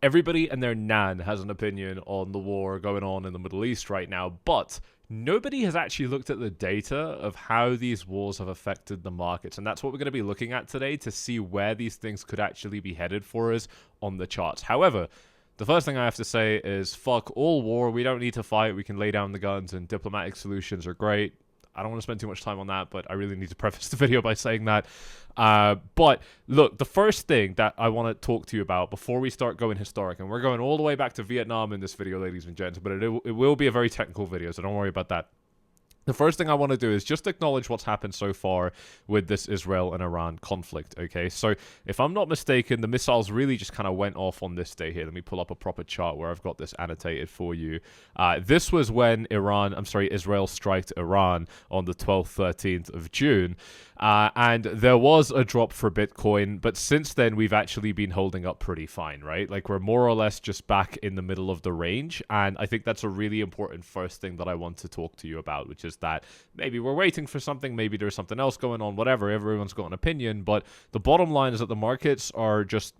everybody and their nan has an opinion on the war going on in the Middle East right now, but nobody has actually looked at the data of how these wars have affected the markets. And that's what we're going to be looking at today to see where these things could actually be headed for us on the charts. However, the first thing I have to say is fuck all war. We don't need to fight. We can lay down the guns, and diplomatic solutions are great. I don't want to spend too much time on that, but I really need to preface the video by saying that. But look, the first thing that I want to talk to you about before we start going historic, and we're going all the way back to Vietnam in this video, ladies and gents, but it will be a very technical video, so don't worry about that. The first thing I want to do is just acknowledge what's happened so far with this Israel and Iran conflict, okay? So, if I'm not mistaken, the missiles really just kind of went off on this day here. Let me pull up a proper chart where I've got this annotated for you. This was when Israel struck Iran on the 12th, 13th of June. And there was a drop for Bitcoin, but since then we've actually been holding up pretty fine, right? Like we're more or less just back in the middle of the range, and I think that's a really important first thing that I want to talk to you about, which is that maybe we're waiting for something, maybe there's something else going on, whatever, everyone's got an opinion, but the bottom line is that the markets are just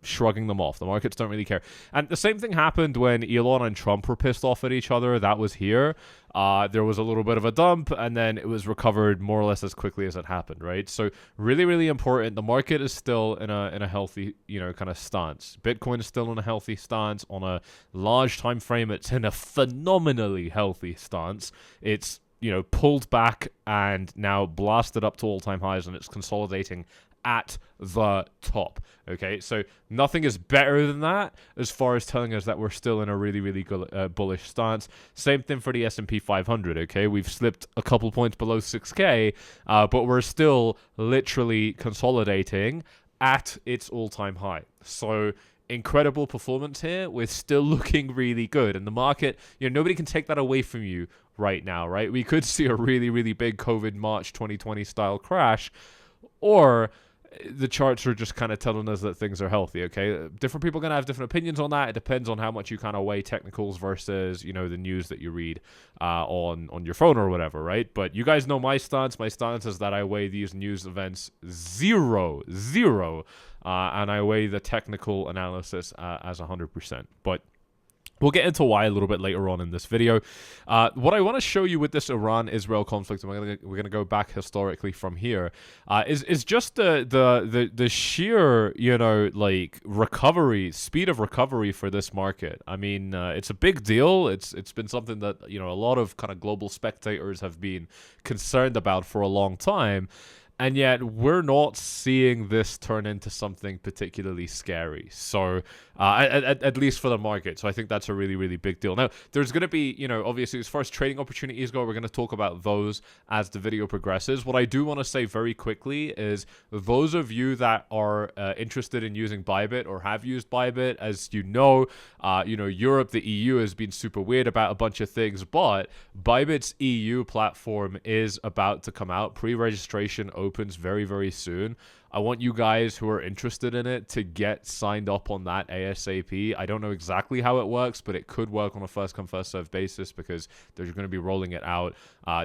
shrugging them off. The markets don't really care. And the same thing happened when Elon and Trump were pissed off at each other. That was here. There was a little bit of a dump, and then it was recovered more or less as quickly as it happened, right? So really, really important. The market is still in a healthy, kind of stance. Bitcoin is still in a healthy stance. On a large time frame, it's in a phenomenally healthy stance. It's, pulled back and now blasted up to all-time highs, and it's consolidating at the top. Okay, so nothing is better than that as far as telling us that we're still in a really, really bullish stance. Same thing for the S&P 500. Okay, we've slipped a couple points below 6K, but we're still literally consolidating at its all-time high. So incredible performance here. We're still looking really good, and the market, nobody can take that away from you right now, right? We could see a really, really big COVID March 2020 style crash, or the charts are just kind of telling us that things are healthy, okay? Different people are going to have different opinions on that. It depends on how much you kind of weigh technicals versus, the news that you read on your phone or whatever, right? But you guys know my stance. My stance is that I weigh these news events zero, and I weigh the technical analysis as 100%. But we'll get into why a little bit later on in this video. What I want to show you with this Iran-Israel conflict, and we're gonna go back historically from here, is just the sheer speed of recovery for this market. I mean, it's a big deal. It's been something that a lot of kind of global spectators have been concerned about for a long time. And yet, we're not seeing this turn into something particularly scary. So, at least for the market. So, I think that's a really, really big deal. Now, there's going to be, obviously, as far as trading opportunities go, we're going to talk about those as the video progresses. What I do want to say very quickly is those of you that are interested in using Bybit or have used Bybit, as Europe, the EU has been super weird about a bunch of things, but Bybit's EU platform is about to come out. Pre-registration opens very, very soon. I want you guys who are interested in it to get signed up on that ASAP. I don't know exactly how it works, but it could work on a first-come, first-served basis because they're going to be rolling it out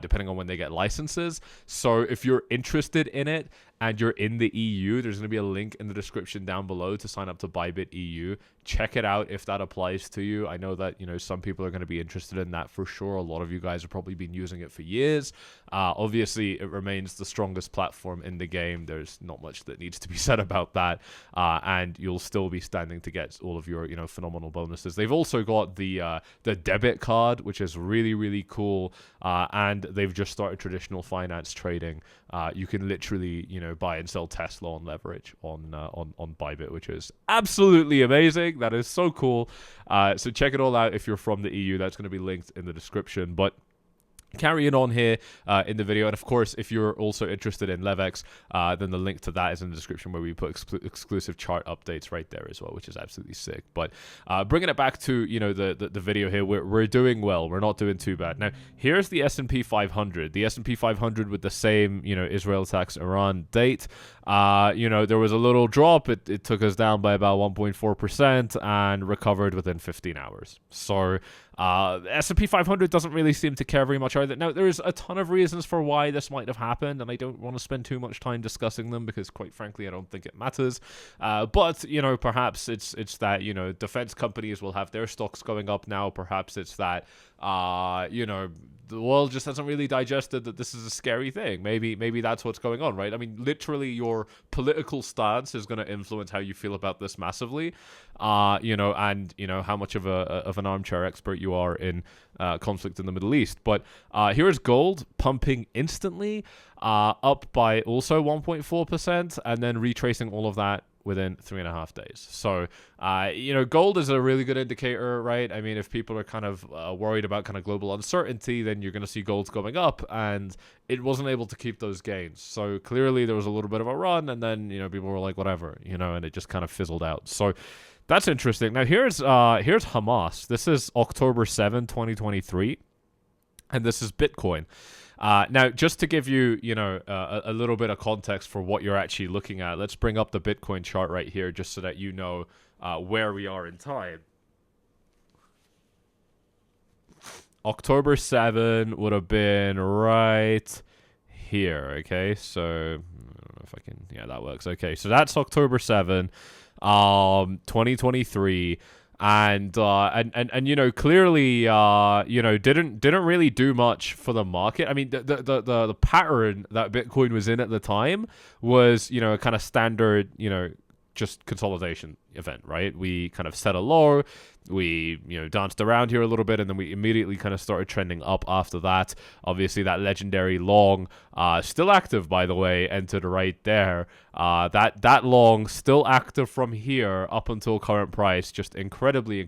depending on when they get licenses. So if you're interested in it and you're in the EU, there's going to be a link in the description down below to sign up to Bybit EU. Check it out if that applies to you. I know that, some people are going to be interested in that for sure. A lot of you guys have probably been using it for years. Obviously, it remains the strongest platform in the game. There's not much that needs to be said about that. And you'll still be standing to get all of your, phenomenal bonuses. They've also got the debit card, which is really, really cool. And they've just started traditional finance trading. You can literally, buy and sell Tesla on leverage on Bybit, which is absolutely amazing. That is so cool. So check it all out if you're from the EU. That's going to be linked in the description. But carrying on here in the video, and of course if you're also interested in 𝗙𝗡𝒋, then the link to that is in the description, where we put exclusive chart updates right there as well, which is absolutely sick. But bringing it back to the video here, we're doing well. We're not doing too bad. Now here's the S&P 500. The S&P 500 with the same Israel attacks Iran date. There was a little drop. It took us down by about 1.4% and recovered within 15 hours. So S&P 500 doesn't really seem to care very much either. Now, there's a ton of reasons for why this might have happened, and I don't want to spend too much time discussing them because, quite frankly, I don't think it matters. But perhaps it's that, defense companies will have their stocks going up now. Perhaps it's that, the world just hasn't really digested that this is a scary thing. Maybe that's what's going on, right? I mean, literally, your political stance is going to influence how you feel about this massively, and how much of an armchair expert you are in conflict in the Middle East. But here's gold pumping instantly, up by also 1.4%, and then retracing all of that within 3.5 days. So, gold is a really good indicator, right? I mean, if people are kind of worried about kind of global uncertainty, then you're going to see gold going up, and it wasn't able to keep those gains. So clearly there was a little bit of a run, and then, people were like, whatever, and it just kind of fizzled out. So that's interesting. Now here's Hamas. This is October 7, 2023, and this is Bitcoin. Now, just to give you, a little bit of context for what you're actually looking at, let's bring up the Bitcoin chart right here just so that you know where we are in time. October 7 would have been right here, okay? So, I don't know if I can, yeah, that works. Okay, so that's October 7, 2023. And clearly, didn't really do much for the market. I mean, the pattern that Bitcoin was in at the time was, a kind of standard, just consolidation event, right? We kind of set a low, we danced around here a little bit, and then we immediately kind of started trending up after that. Obviously that legendary long, still active by the way, entered right there. That long still active from here up until current price, just incredibly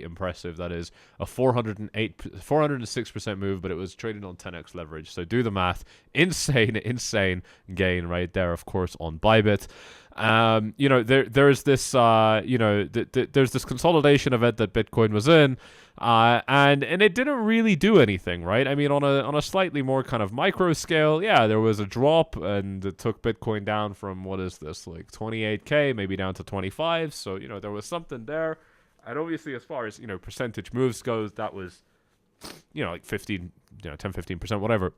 impressive. That is a 406% move, but it was traded on 10x leverage. So do the math. Insane gain right there, of course, on Bybit. There's this there's this consolidation event that Bitcoin was in, and it didn't really do anything, right? I mean, on a slightly more kind of micro scale, yeah, there was a drop, and it took Bitcoin down from, what is this, like 28K, maybe down to 25. So there was something there, and obviously as far as percentage moves goes, that was like 10-15%, whatever.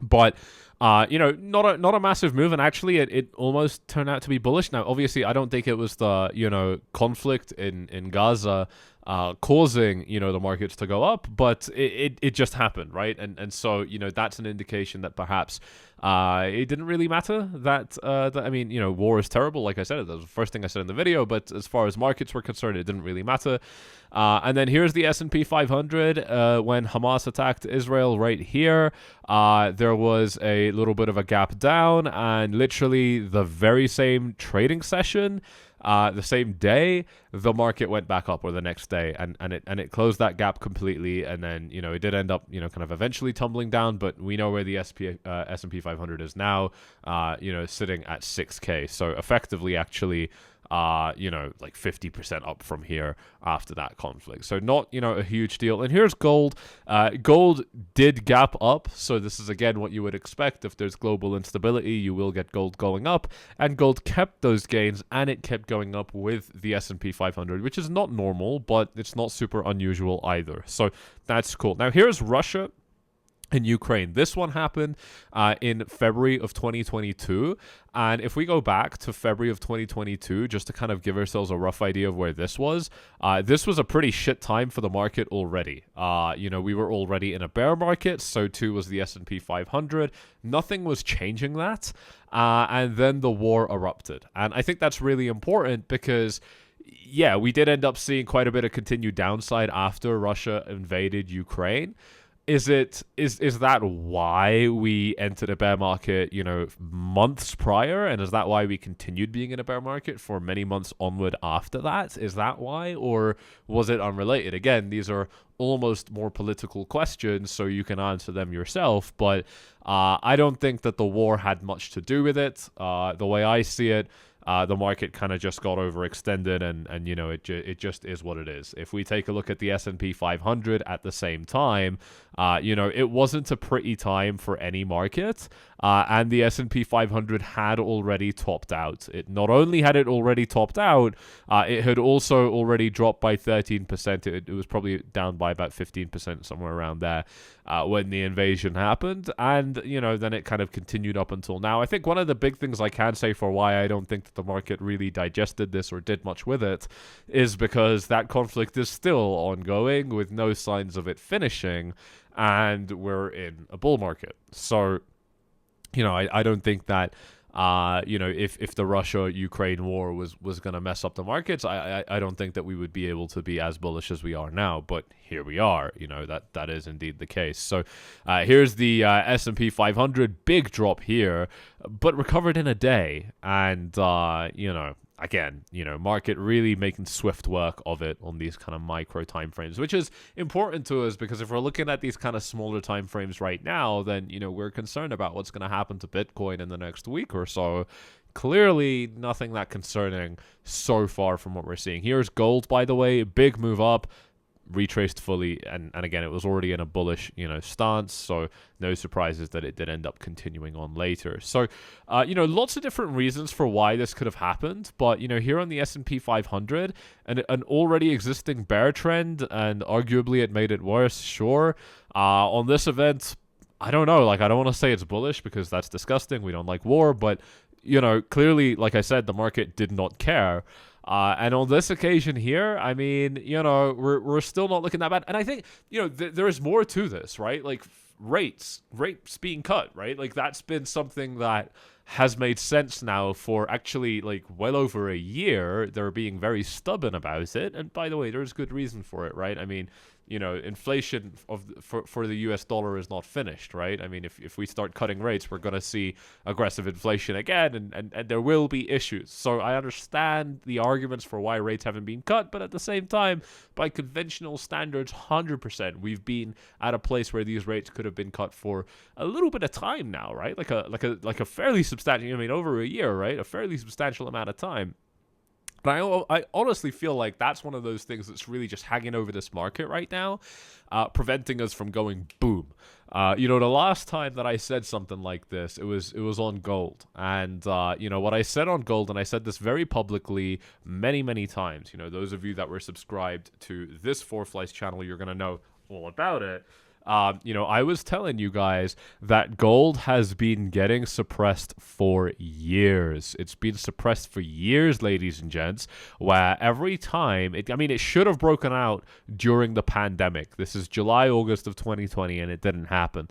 But not a massive move, and actually it almost turned out to be bullish. Now, obviously, I don't think it was the conflict in Gaza causing the markets to go up, but it just happened, right? And so that's an indication that perhaps it didn't really matter that I mean, war is terrible. Like I said, that was the first thing I said in the video. But as far as markets were concerned, it didn't really matter. And then here's the S&P 500 when Hamas attacked Israel right here. There was a little bit of a gap down, and literally the very same trading session, the same day, the market went back up, or the next day, and it closed that gap completely. And then it did end up kind of eventually tumbling down, but we know where the S&P 500 is now, sitting at 6K. So effectively, actually, like 50% up from here after that conflict. So not, a huge deal. And here's gold. Gold did gap up. So this is, again, what you would expect. If there's global instability, you will get gold going up. And gold kept those gains, and it kept going up with the S&P 500, which is not normal, but it's not super unusual either. So that's cool. Now, here's Russia in Ukraine. This one happened in February of 2022. And if we go back to February of 2022, just to kind of give ourselves a rough idea of where this was a pretty shit time for the market already. We were already in a bear market, so too was the S&P 500. Nothing was changing that. And then the war erupted. And I think that's really important because, yeah, we did end up seeing quite a bit of continued downside after Russia invaded Ukraine. Is that why we entered a bear market, months prior? And is that why we continued being in a bear market for many months onward after that? Is that why? Or was it unrelated? Again, these are almost more political questions, so you can answer them yourself. But I don't think that the war had much to do with it. The way I see it, the market kind of just got overextended, and it just is what it is. If we take a look at the S&P 500 at the same time, it wasn't a pretty time for any market. and the S&P 500 had already topped out. It not only had it already topped out, it had also already dropped by 13%. It was probably down by about 15%, somewhere around there, when the invasion happened. And, you know, then it kind of continued up until now. I think one of the big things I can say for why I don't think that the market really digested this or did much with it is because that conflict is still ongoing with no signs of it finishing, and we're in a bull market. So, you know, I don't think that, you know, if the Russia-Ukraine war was going to mess up the markets, I don't think that we would be able to be as bullish as we are now. But here we are, you know, that is indeed the case. So here's the S&P 500, big drop here, but recovered in a day. And, you know, again, you know, market really making swift work of it on these kind of micro time frames, which is important to us because if we're looking at these kind of smaller time frames right now, then, you know, we're concerned about what's going to happen to Bitcoin in the next week or so. Clearly nothing that concerning so far from what we're seeing. Here's gold, by the way, big move up, retraced fully, and again, it was already in a bullish, you know, stance, so no surprises that it did end up continuing on later. So, you know, lots of different reasons for why this could have happened, but, you know, here on the S&P 500, an already existing bear trend, and arguably it made it worse, sure. On this event, I don't know, like, I don't want to say it's bullish because that's disgusting, we don't like war, but, you know, clearly, like I said, the market did not care. And on this occasion here, I mean, you know, we're still not looking that bad. And I think, you know, there is more to this, right? Like rates being cut, right? Like that's been something that has made sense now for actually like well over a year. They're being very stubborn about it. And by the way, there's good reason for it, right? I mean, you know, inflation for the US dollar is not finished, right? I mean, if we start cutting rates, we're going to see aggressive inflation again, and there will be issues. So I understand the arguments for why rates haven't been cut, but at the same time, by conventional standards, 100%, we've been at a place where these rates could have been cut for a little bit of time now, right? Like a fairly substantial, I mean, over a year, right? A fairly substantial amount of time. But I honestly feel like that's one of those things that's really just hanging over this market right now, preventing us from going boom. You know, the last time that I said something like this, it was on gold. And, you know, what I said on gold, and I said this very publicly many, many times, you know, those of you that were subscribed to this Four Flies channel, you're going to know all about it. You know, I was telling you guys that gold has been getting suppressed for years. It's been suppressed for years, ladies and gents, where every time, it should have broken out during the pandemic. This is July, August of 2020, and it didn't happen.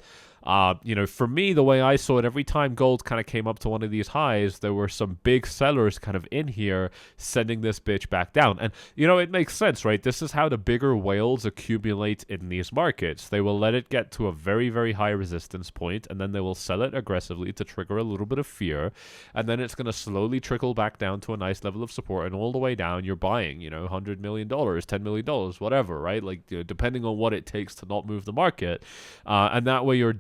You know, for me, the way I saw it, every time gold kind of came up to one of these highs, there were some big sellers kind of in here sending this bitch back down. And, you know, it makes sense, right? This is how the bigger whales accumulate in these markets. They will let it get to a very, very high resistance point, and then they will sell it aggressively to trigger a little bit of fear. And then it's going to slowly trickle back down to a nice level of support. And all the way down, you're buying, you know, $100 million, $10 million, whatever, right? Like, you know, depending on what it takes to not move the market. And that way, your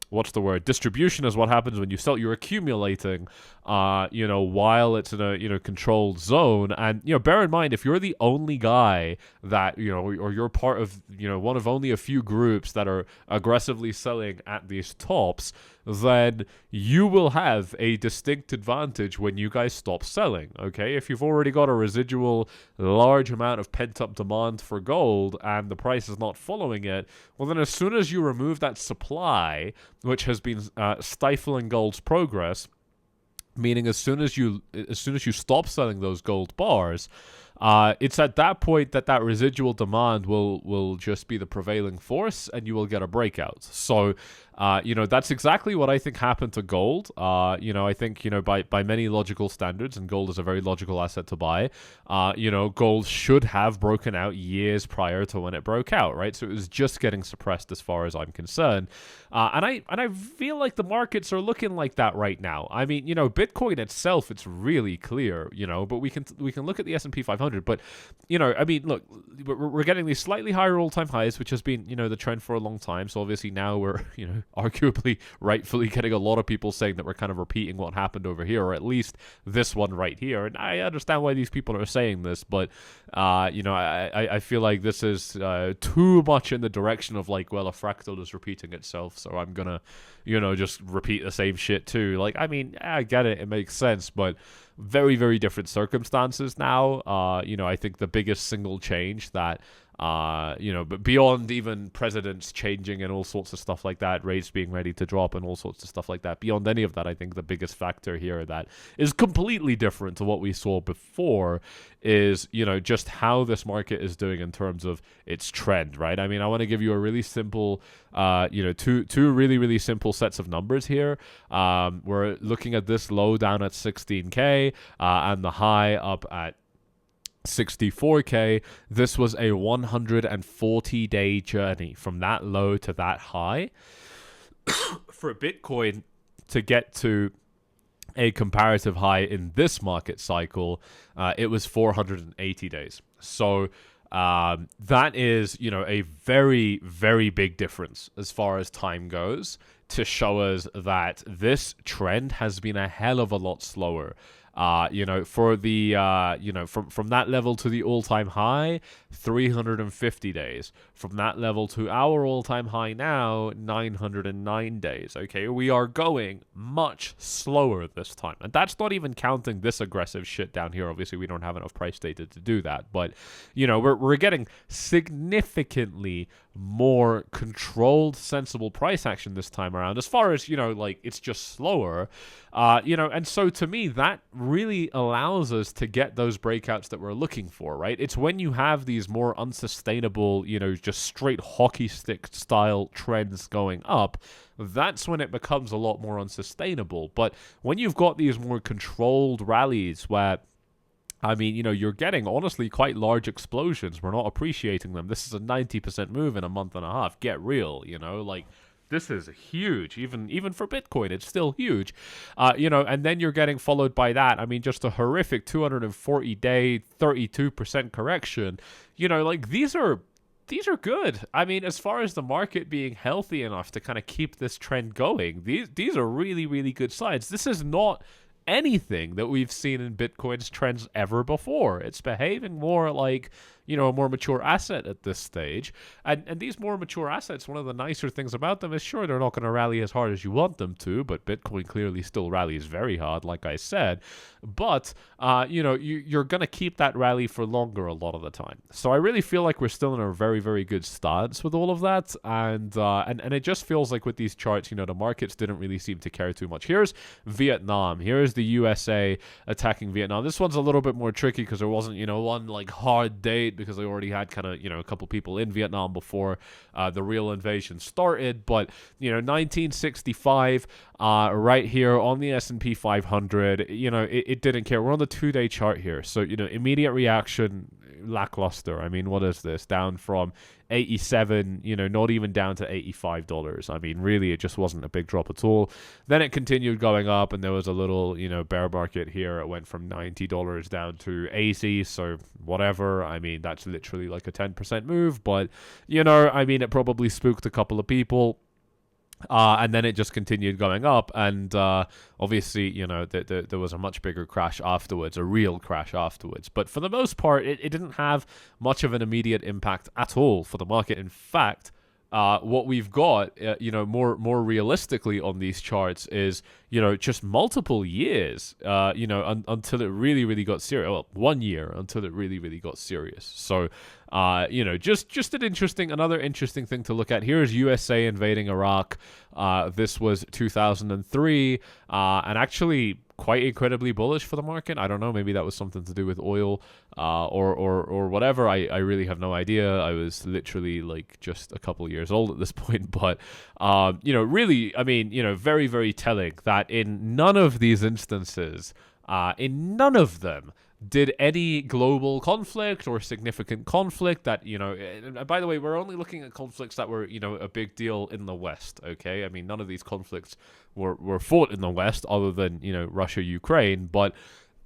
what's the word? Distribution is what happens when you sell. You're accumulating, you know, while it's in a, you know, controlled zone. And, you know, bear in mind, if you're the only guy that, you know, or you're part of, you know, one of only a few groups that are aggressively selling at these tops, then you will have a distinct advantage when you guys stop selling, okay? If you've already got a residual large amount of pent-up demand for gold and the price is not following it, well, then as soon as you remove that supply, which has been stifling gold's progress, meaning as soon as you stop selling those gold bars, it's at that point that residual demand will just be the prevailing force, and you will get a breakout. So, you know, that's exactly what I think happened to gold. You know, I think, you know, by many logical standards, and gold is a very logical asset to buy, you know, gold should have broken out years prior to when it broke out, right? So it was just getting suppressed as far as I'm concerned. And I feel like the markets are looking like that right now. I mean, you know, Bitcoin itself, it's really clear, you know, but we can look at the S&P 500. 500. But, I mean, look, we're getting these slightly higher all-time highs, which has been, the trend for a long time. So obviously now we're, arguably, rightfully getting a lot of people saying that we're kind of repeating what happened over here, or at least this one right here. And I understand why these people are saying this, but, I feel like this is too much in the direction of like, well, a fractal is repeating itself, so I'm gonna, just repeat the same shit too. Like, I mean, I get it, it makes sense, but very, very different circumstances now. I think the biggest single change that, but beyond even presidents changing and all sorts of stuff like that, rates being ready to drop and all sorts of stuff like that, beyond any of that, I think the biggest factor here that is completely different to what we saw before is, just how this market is doing in terms of its trend, right? I mean, I want to give you a really simple, two really, really simple sets of numbers here. We're looking at this low down at 16K and the high up at 64K. This was a 140-day journey from that low to that high. For Bitcoin to get to a comparative high in this market cycle, it was 480 days. So that is, a very, very big difference as far as time goes, to show us that this trend has been a hell of a lot slower. For the, from that level to the all-time high, 350 days. From that level to our all-time high now, 909 days. Okay, we are going much slower this time. And that's not even counting this aggressive shit down here. Obviously, we don't have enough price data to do that. But, we're getting significantly more controlled, sensible price action this time around. As far as, it's just slower. And so to me, that really allows us to get those breakouts that we're looking for, right? It's when you have these more unsustainable, just straight hockey stick style trends going up, that's when it becomes a lot more unsustainable. But when you've got these more controlled rallies where, I mean, you're getting, honestly, quite large explosions. We're not appreciating them. This is a 90% move in a month and a half. Get real, this is huge. Even for Bitcoin, it's still huge. And then you're getting followed by that. I mean, just a horrific 240-day, 32% correction. These are good. I mean, as far as the market being healthy enough to kind of keep this trend going, these are really, really good signs. This is not anything that we've seen in Bitcoin's trends ever before. It's behaving more like, a more mature asset at this stage. And these more mature assets, one of the nicer things about them is, sure, they're not going to rally as hard as you want them to, but Bitcoin clearly still rallies very hard, like I said. But, you're going to keep that rally for longer a lot of the time. So I really feel like we're still in a very, very good stance with all of that. And it just feels like with these charts, the markets didn't really seem to care too much. Here's Vietnam. Here's the USA attacking Vietnam. This one's a little bit more tricky because there wasn't, one like hard date, because they already had kind of, a couple people in Vietnam before the real invasion started. But, 1965, right here on the S&P 500, it didn't care. We're on the 2-day chart here. So, immediate reaction, lackluster. I mean, what is this? Down from 87, not even down to $85. I mean, really, it just wasn't a big drop at all. Then it continued going up, and there was a little, bear market here. It went from $90 down to 80, so whatever. I mean, that's literally like a 10% move, but, I mean, it probably spooked a couple of people. And then it just continued going up, and obviously, there was a much bigger crash afterwards, a real crash afterwards. But for the most part, it didn't have much of an immediate impact at all for the market. In fact, what we've got, more realistically on these charts is, just multiple years, until it really, really got serious. Well, 1 year until it really, really got serious. So, just another interesting thing to look at. Here is USA invading Iraq. This was 2003, and actually quite incredibly bullish for the market. I don't know, maybe that was something to do with oil, or whatever. I really have no idea. I was literally like just a couple years old at this point, but really, I mean, very, very telling that in none of these instances, in none of them, did any global conflict or significant conflict that, and by the way, we're only looking at conflicts that were, a big deal in the West, okay? I mean, none of these conflicts were fought in the West other than, Russia, Ukraine, but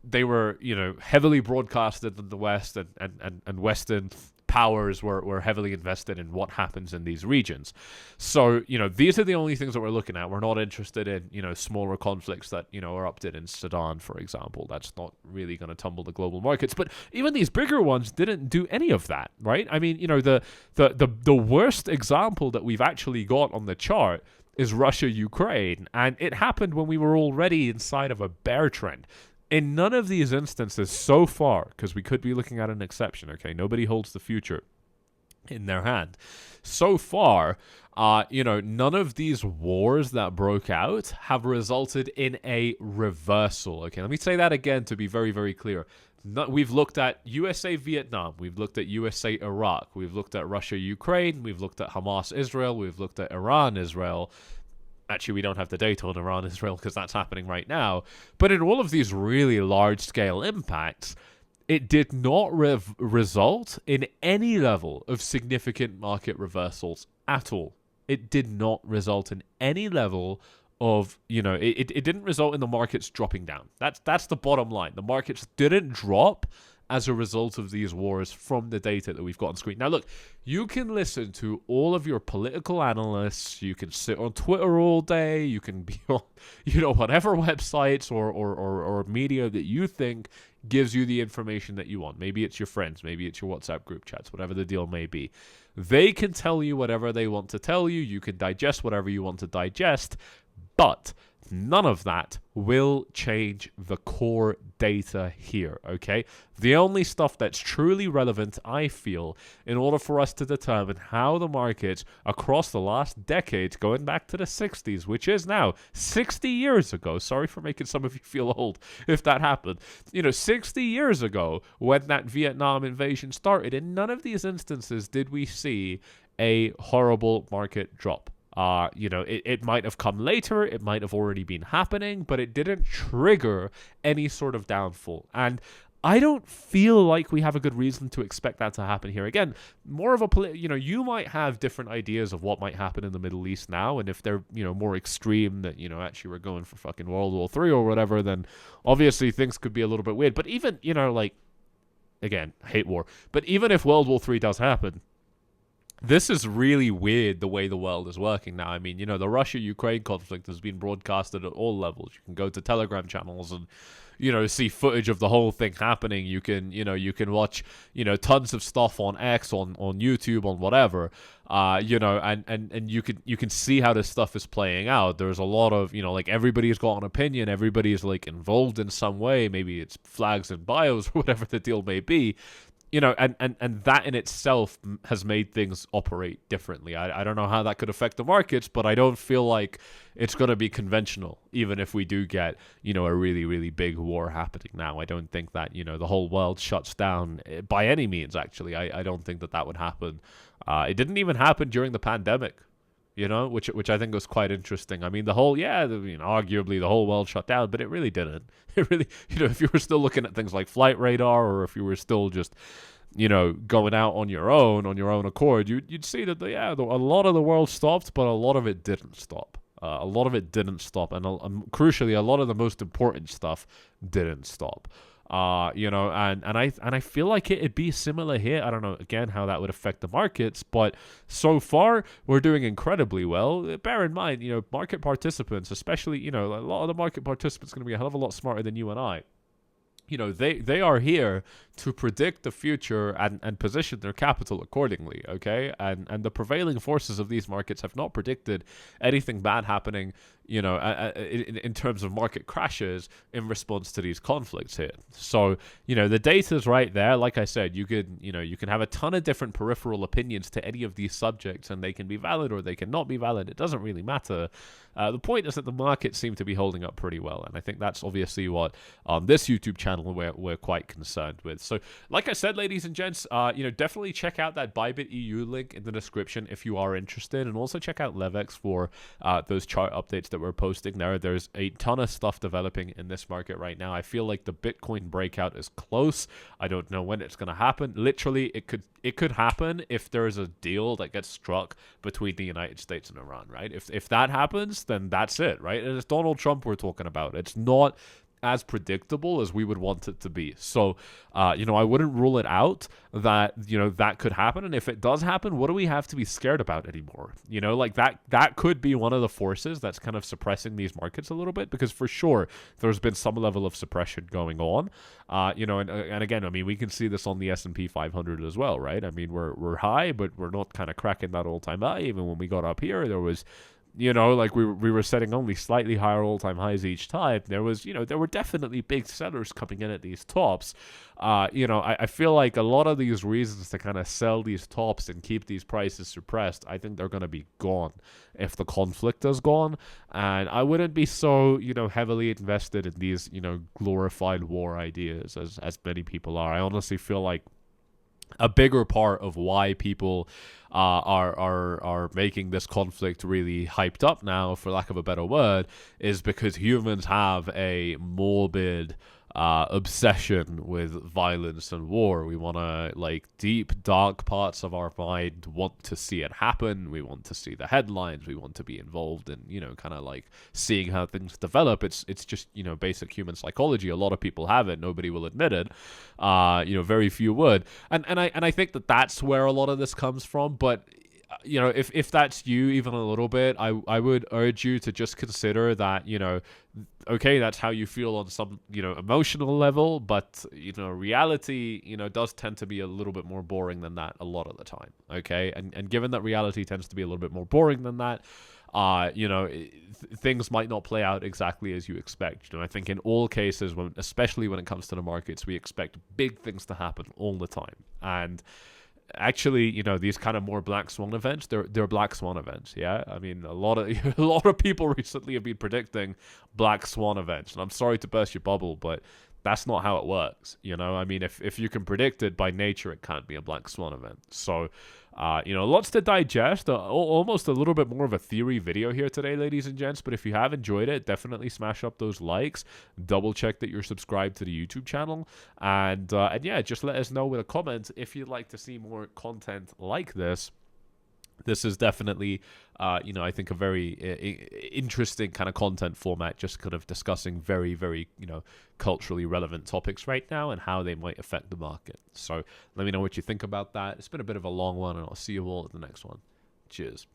they were, heavily broadcasted in the West, and Western powers were heavily invested in what happens in these regions. So, these are the only things that we're looking at. We're not interested in, smaller conflicts that, erupted in Sudan, for example. That's not really going to tumble the global markets. But even these bigger ones didn't do any of that, right? I mean, the worst example that we've actually got on the chart is Russia-Ukraine. And it happened when we were already inside of a bear trend. In none of these instances so far, because we could be looking at an exception, okay? Nobody holds the future in their hand. So far, none of these wars that broke out have resulted in a reversal, okay? Let me say that again to be very, very clear. We've looked at USA Vietnam, we've looked at USA Iraq, we've looked at Russia Ukraine, we've looked at Hamas Israel, we've looked at Iran Israel. Actually, we don't have the data on Iran Israel because that's happening right now. But in all of these really large-scale impacts, it did not result in any level of significant market reversals at all. It did not result in any level of, it didn't result in the markets dropping down. That's the bottom line. The markets didn't drop as a result of these wars from the data that we've got on screen. Now, look, you can listen to all of your political analysts. You can sit on Twitter all day. You can be on, whatever websites or media that you think gives you the information that you want. Maybe it's your friends. Maybe it's your WhatsApp group chats, whatever the deal may be. They can tell you whatever they want to tell you. You can digest whatever you want to digest. But none of that will change the core data here, okay? The only stuff that's truly relevant, I feel, in order for us to determine how the markets across the last decade, going back to the 60s, which is now 60 years ago, sorry for making some of you feel old if that happened, 60 years ago when that Vietnam invasion started, in none of these instances did we see a horrible market drop. It might have come later, it might have already been happening, but it didn't trigger any sort of downfall. And I don't feel like we have a good reason to expect that to happen here. Again, more of a, you might have different ideas of what might happen in the Middle East now, and if they're, more extreme that, actually we're going for fucking World War III or whatever, then obviously things could be a little bit weird. But even, again, hate war, but even if World War III does happen, this is really weird the way the world is working now. I mean, the Russia-Ukraine conflict has been broadcasted at all levels. You can go to Telegram channels and, see footage of the whole thing happening. You can, you can watch, tons of stuff on X, on YouTube, on whatever, and you can see how this stuff is playing out. There's a lot of, everybody's got an opinion. Everybody's involved in some way. Maybe it's flags and bios or whatever the deal may be. And that in itself has made things operate differently. I don't know how that could affect the markets, but I don't feel like it's going to be conventional, even if we do get, a really, really big war happening now. I don't think that, the whole world shuts down by any means, actually. I don't think that would happen. It didn't even happen during the pandemic, which I think was quite interesting. I mean, arguably the whole world shut down, but it really didn't. It really, if you were still looking at things like flight radar, or if you were still just, going out on your own accord, you'd see that, a lot of the world stopped, but a lot of it didn't stop. And crucially, a lot of the most important stuff didn't stop. And I feel like it'd be similar here. I don't know, again, how that would affect the markets, but so far we're doing incredibly well. Bear in mind, market participants, especially, a lot of the market participants are going to be a hell of a lot smarter than you and I. They are here to predict the future and position their capital accordingly, okay? And the prevailing forces of these markets have not predicted anything bad happening, in terms of market crashes in response to these conflicts here. So, the data's right there. Like I said, you can have a ton of different peripheral opinions to any of these subjects, and they can be valid or they can not be valid. It doesn't really matter. The point is that the markets seem to be holding up pretty well, and I think that's obviously what this YouTube channel we're quite concerned with. So, like I said, ladies and gents, definitely check out that Bybit EU link in the description if you are interested, and also check out Levex for those chart updates that we're posting there. There's a ton of stuff developing in this market right now. I feel like the Bitcoin breakout is close. I don't know when it's going to happen. Literally, it could happen if there is a deal that gets struck between the United States and Iran, right? If that happens, then that's it, right? And it's Donald Trump we're talking about. It's not as predictable as we would want it to be. So, I wouldn't rule it out that, that could happen. And if it does happen, what do we have to be scared about anymore? Like that could be one of the forces that's kind of suppressing these markets a little bit, because for sure there's been some level of suppression going on. And again, I mean, we can see this on the S&P 500 as well, right? I mean, we're high, but we're not kind of cracking that all-time high. Even when we got up here, there was, like we were setting only slightly higher all-time highs each time. There was, there were definitely big sellers coming in at these tops. I feel like a lot of these reasons to kind of sell these tops and keep these prices suppressed, I think they're going to be gone if the conflict is gone. And I wouldn't be so, heavily invested in these, glorified war ideas as many people are. I honestly feel like a bigger part of why people are making this conflict really hyped up now, for lack of a better word, is because humans have a morbid obsession with violence and war. We want to, like, deep, dark parts of our mind want to see it happen. We want to see the headlines. We want to be involved in, kind of like seeing how things develop. It's just, basic human psychology. A lot of people have it. Nobody will admit it. Very few would. And I think that's where a lot of this comes from. But if that's you even a little bit, I would urge you to just consider that, okay, that's how you feel on some, emotional level, but, reality, does tend to be a little bit more boring than that a lot of the time, okay? And given that reality tends to be a little bit more boring than that, things might not play out exactly as you expect. I think in all cases, especially when it comes to the markets, we expect big things to happen all the time. And actually, these kind of more black swan events, they're black swan events. Yeah, I mean, a lot of people recently have been predicting black swan events, and I'm sorry to burst your bubble, but that's not how it works. I mean, if you can predict it, by nature it can't be a black swan event. So lots to digest. Almost a little bit more of a theory video here today, ladies and gents. But if you have enjoyed it, definitely smash up those likes. Double check that you're subscribed to the YouTube channel. And yeah, just let us know with a comment if you'd like to see more content like this. This is definitely, I think a very interesting kind of content format, just kind of discussing very, very, culturally relevant topics right now and how they might affect the market. So let me know what you think about that. It's been a bit of a long one, and I'll see you all at the next one. Cheers.